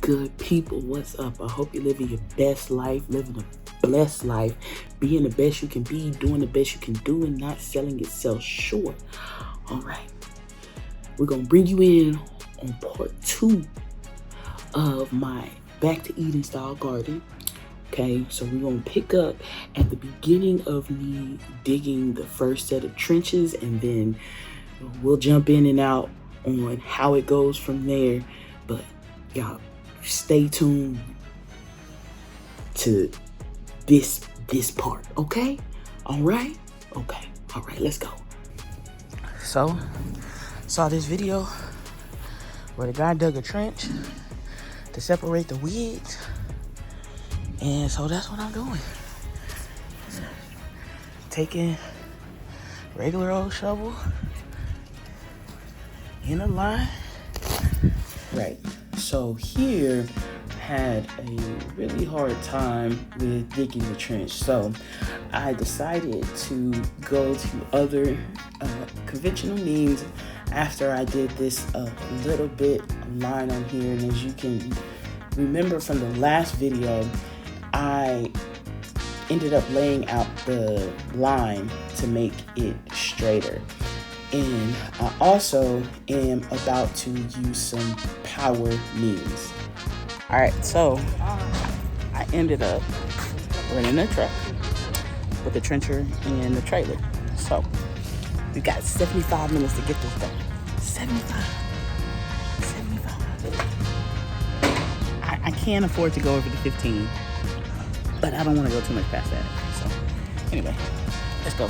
good people? What's up? I hope you're living your best life, living a blessed life, being the best you can be, doing the best you can do, and not selling yourself short. All right, we're gonna bring you in on part 2 of my Back to Eden style garden. Okay, so we're gonna pick up at the beginning of me digging the first set of trenches, and then we'll jump in and out on how it goes from there. But y'all, stay tuned to this part, okay? All right, let's go. So, saw this video where the guy dug a trench to separate the weeds, and so that's what I'm doing. Taking regular old shovel in a line. Right, so here had a really hard time with digging the trench, so I decided to go to other conventional means after I did this little bit line on here. And as you can remember from the last video, I ended up laying out the line to make it straighter. And I also am about to use some power means. All right, so I ended up renting a truck with the trencher and the trailer. So we got 75 minutes to get this done. 75. I can't afford to go over the 15, but I don't want to go too much past that. So anyway, let's go.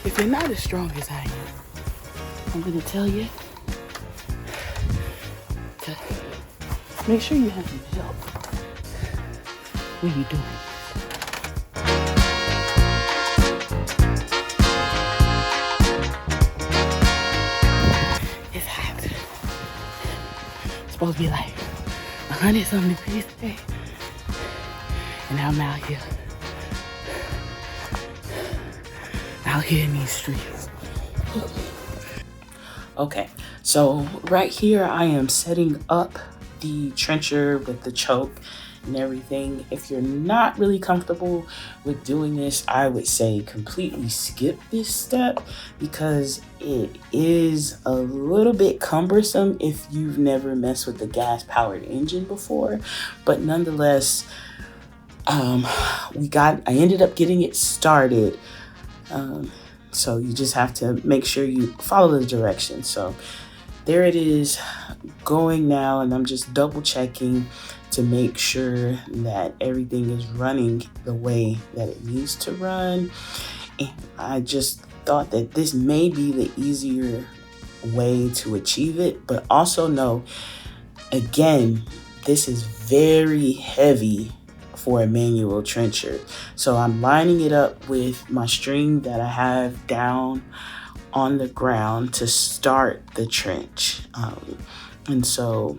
If you're not as strong as I am, I'm gonna tell you to make sure you have some help when you're doing it. It's hot. It's supposed to be like 100-something degrees today, and I'm out here in these streets. Okay, so right here I am setting up the trencher with the choke and everything. If you're not really comfortable with doing this, I would say completely skip this step because it is a little bit cumbersome if you've never messed with the gas-powered engine before. But nonetheless, I ended up getting it started. So you just have to make sure you follow the directions. So there it is going now, and I'm just double checking to make sure that everything is running the way that it needs to run. And I just thought that this may be the easier way to achieve it, but also know, again, this is very heavy for a manual trencher. So I'm lining it up with my string that I have down on the ground to start the trench. And so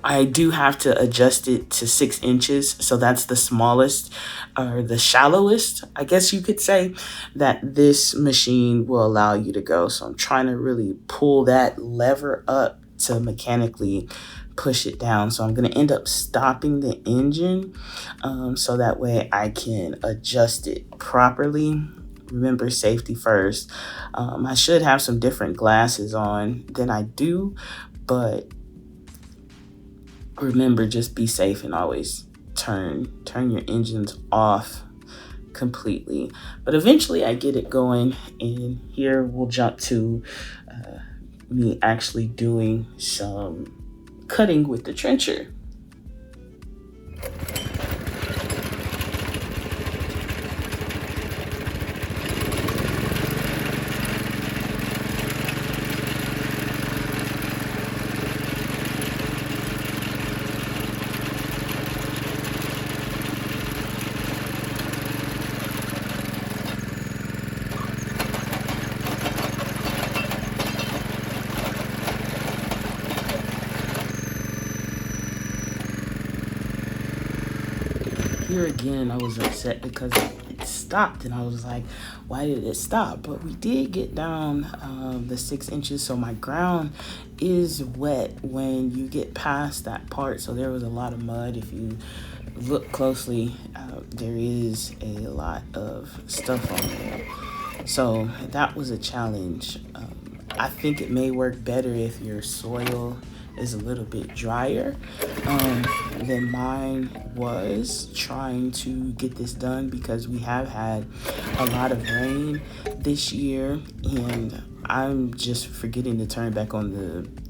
I do have to adjust it to 6 inches. So that's the smallest or the shallowest, I guess you could say, that this machine will allow you to go. So I'm trying to really pull that lever up to mechanically push it down. So I'm going to end up stopping the engine so that way I can adjust it properly. Remember, safety first. I should have some different glasses on than I do, but remember, just be safe and always turn your engines off completely. But eventually I get it going, and here we'll jump to me actually doing some cutting with the trencher. here again, I was upset because it stopped, and I was like, why did it stop? But we did get down the 6 inches, so my ground is wet when you get past that part. So there was a lot of mud. If you look closely, there is a lot of stuff on there. So that was a challenge. I think it may work better if your soil is a little bit drier than mine was trying to get this done, because we have had a lot of rain this year, and I'm just forgetting to turn back on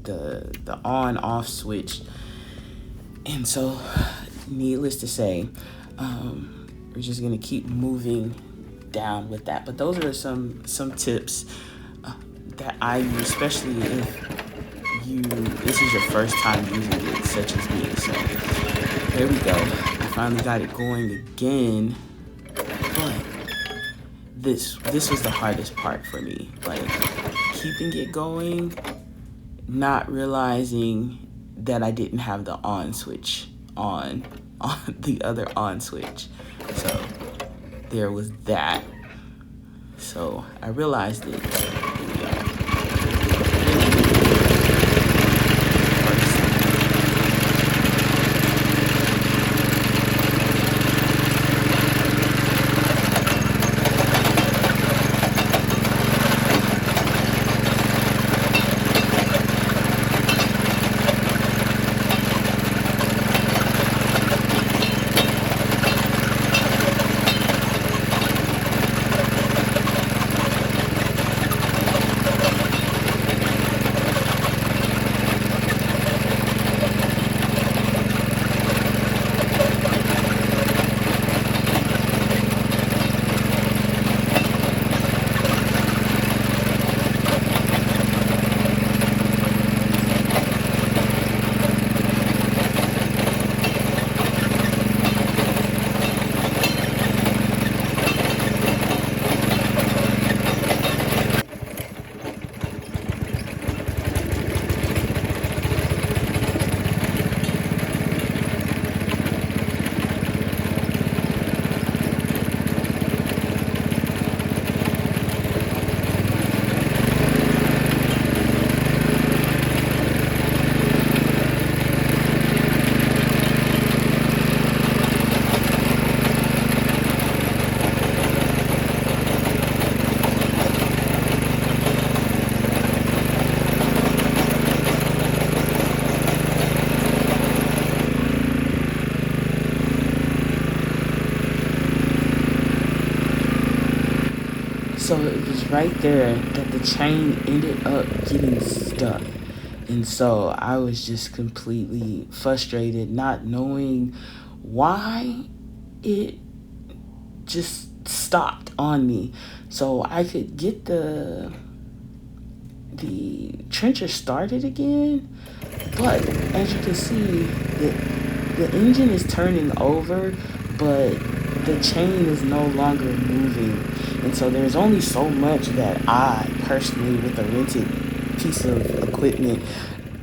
the on off switch. And so needless to say, we're just gonna keep moving down with that. But those are some tips that I use, especially if this is your first time using it, such as me. So there we go. I finally got it going again. But this was the hardest part for me. Like, keeping it going, not realizing that I didn't have the on switch on the other on switch. So there was that. So I realized it. So it was right there that the chain ended up getting stuck. And so I was just completely frustrated, not knowing why it just stopped on me. So I could get the trencher started again, but as you can see, the engine is turning over, but the chain is no longer moving. And so there's only so much that I personally, with a rented piece of equipment,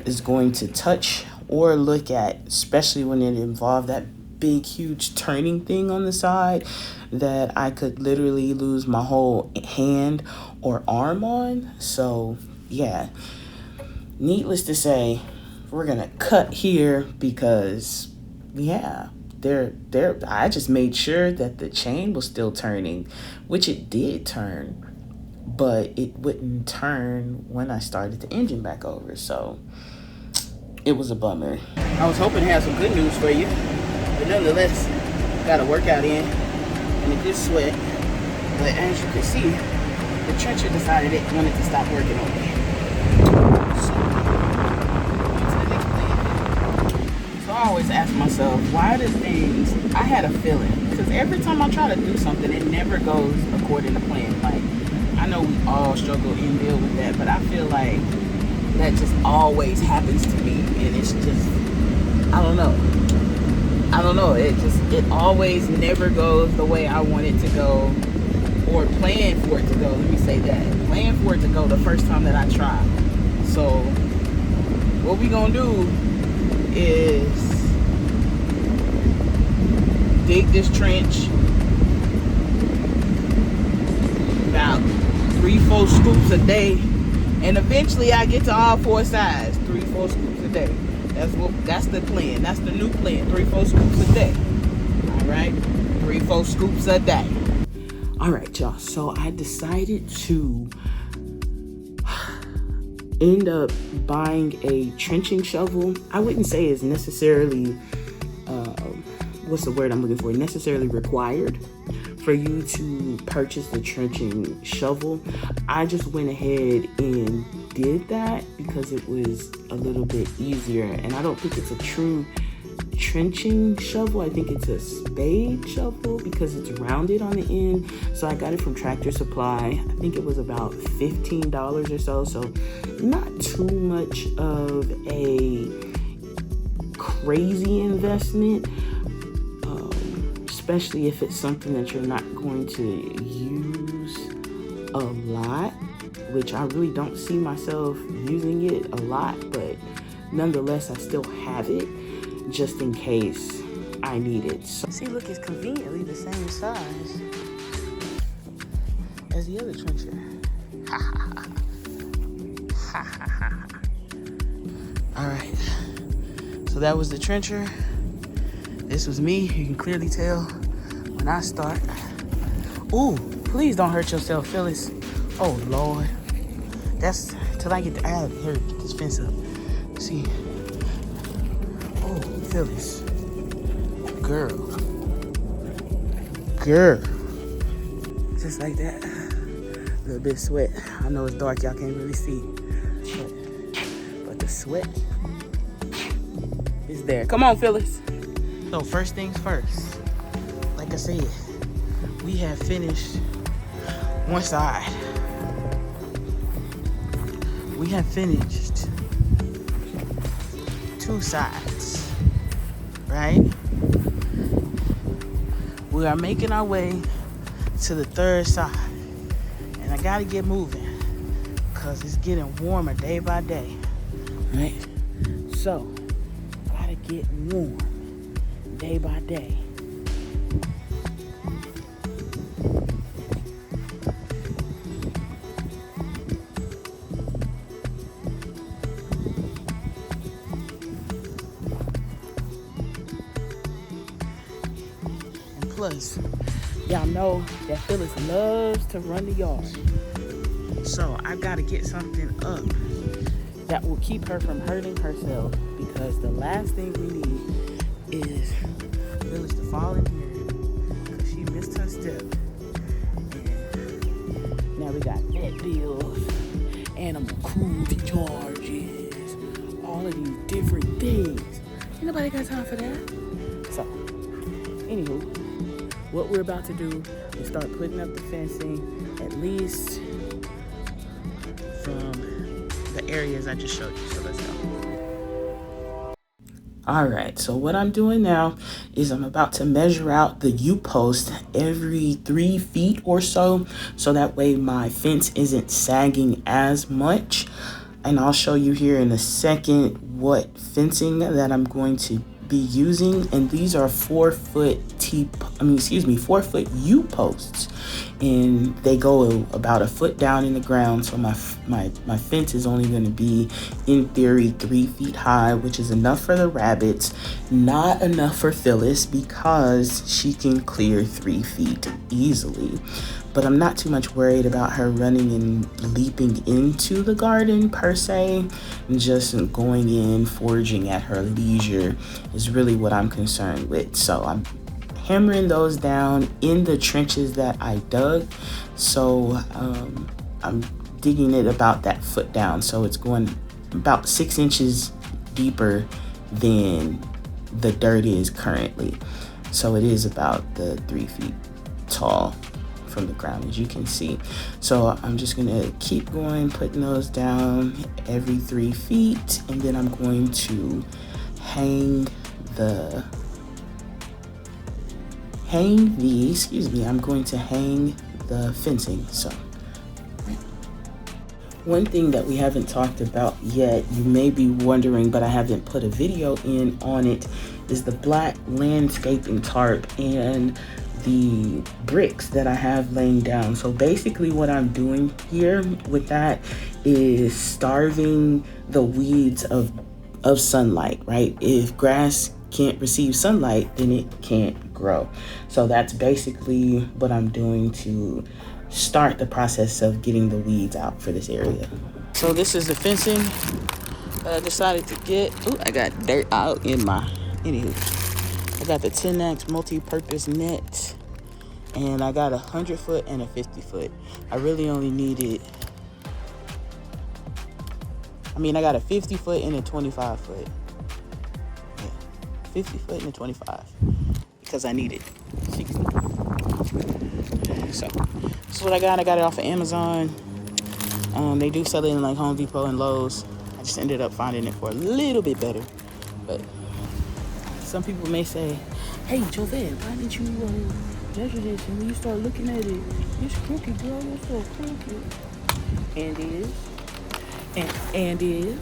is going to touch or look at, especially when it involved that big, huge turning thing on the side that I could literally lose my whole hand or arm on. So yeah, needless to say, we're gonna cut here because I just made sure that the chain was still turning, which it did turn, but it wouldn't turn when I started the engine back over. So it was a bummer. I was hoping to have some good news for you, but nonetheless, got a workout in and a good sweat. But as you can see, the trencher decided it wanted to stop working on me. I always ask myself, why do things, I had a feeling, because every time I try to do something, it never goes according to plan. Like, I know we all struggle and deal with that, but I feel like that just always happens to me, and it's just, I don't know, it always never goes the way I want it to go, or plan for it to go. Let me say that, plan for it to go the first time that I try. So what we gonna do is dig this trench about 3-4 scoops a day, and eventually I get to all 4 sides. 3-4 scoops a day. That's the plan. That's the new plan. 3-4 scoops a day. All right, 3-4 scoops a day. All right, y'all. So I decided to end up buying a trenching shovel. I wouldn't say it's necessarily what's the word I'm looking for? Necessarily required for you to purchase the trenching shovel. I just went ahead and did that because it was a little bit easier, and I don't think it's a true trenching shovel. I think it's a spade shovel because it's rounded on the end. So I got it from Tractor Supply. I think it was about $15 or so not too much of a crazy investment, especially if it's something that you're not going to use a lot, which I really don't see myself using it a lot, but nonetheless I still have it just in case I need it. So, see, look, it's conveniently the same size as the other trencher. All right, so that was the trencher. This was me. You can clearly tell when I start. Ooh, please don't hurt yourself, Phyllis. Oh Lord, that's till I get the I gotta get this fence up. See. Oh, Phyllis. Girl. Just like that. A little bit of sweat. I know it's dark, y'all can't really see. But the sweat is there. Come on, Phyllis. So first things first. Like I said, we have finished one side. We have finished 2 sides, right? We are making our way to the 3rd side, and I gotta get moving because it's getting warmer day by day, right? So, gotta get warm day by day. Plus, y'all know that Phyllis loves to run the yard. So I gotta get something up that will keep her from hurting herself, because the last thing we need is Phyllis to fall in here because she missed her step. And now we got vet bills, animal cruelty charges, all of these different things. Ain't nobody got time for that. So, anywho, what we're about to do is start putting up the fencing, at least from the areas I just showed you. So let's go. All right, so what I'm doing now is I'm about to measure out the U-post every 3 feet or so that way my fence isn't sagging as much. And I'll show you here in a second what fencing that I'm going to be using, and these are 4-foot 4-foot U-posts, and they go about a foot down in the ground. So my fence is only going to be, in theory, 3 feet high, which is enough for the rabbits, not enough for Phyllis because she can clear 3 feet easily. But I'm not too much worried about her running and leaping into the garden per se. Just going in, foraging at her leisure is really what I'm concerned with. So I'm hammering those down in the trenches that I dug. So I'm digging it about that foot down. So it's going about 6 inches deeper than the dirt is currently. So it is about the 3 feet tall from the ground, as you can see. So I'm just gonna keep going, putting those down every 3 feet, and then I'm going to hang the fencing. So One thing that we haven't talked about yet, you may be wondering, but I haven't put a video in on it, is the black landscaping tarp and the bricks that I have laying down. So basically what I'm doing here with that is starving the weeds of sunlight, right? If grass can't receive sunlight, then it can't grow. So that's basically what I'm doing to start the process of getting the weeds out for this area. So this is the fencing that I decided to get. Ooh, I got dirt out in my, anywho. I got the 10X multi-purpose net, and I got 100-foot and a 50-foot. I really only needed, I got a 50-foot and a 25-foot. Yeah, 50-foot and a 25, because I needed 60. So this is what I got. I got it off of Amazon. They do sell it in like Home Depot and Lowe's. I just ended up finding it for a little bit better. But some people may say, hey, Jovette, why didn't you measure this? And when you start looking at it, it's crooked, girl. It's so crooked. And it is. And it is.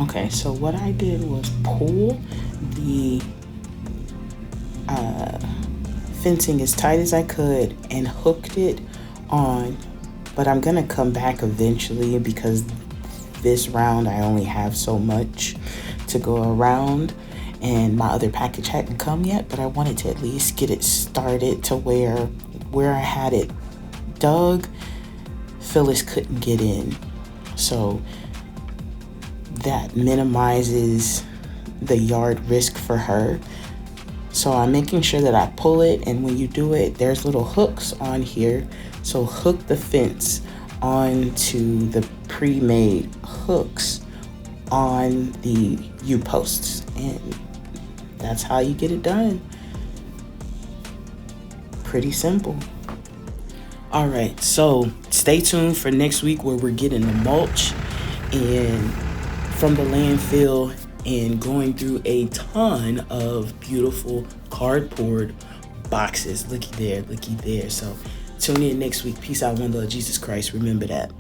Okay, so what I did was pull the fencing as tight as I could and hooked it on, but I'm gonna come back eventually because this round I only have so much to go around and my other package hadn't come yet, but I wanted to at least get it started to where I had it dug, Phyllis couldn't get in. So that minimizes the yard risk for her. So I'm making sure that I pull it, and when you do it, there's little hooks on here. So hook the fence onto the pre-made hooks on the U-posts, and that's how you get it done. Pretty simple. All right, so stay tuned for next week where we're getting the mulch and from the landfill and going through a ton of beautiful cardboard boxes. Looky there. So tune in next week. Peace out, one love, Jesus Christ. Remember that.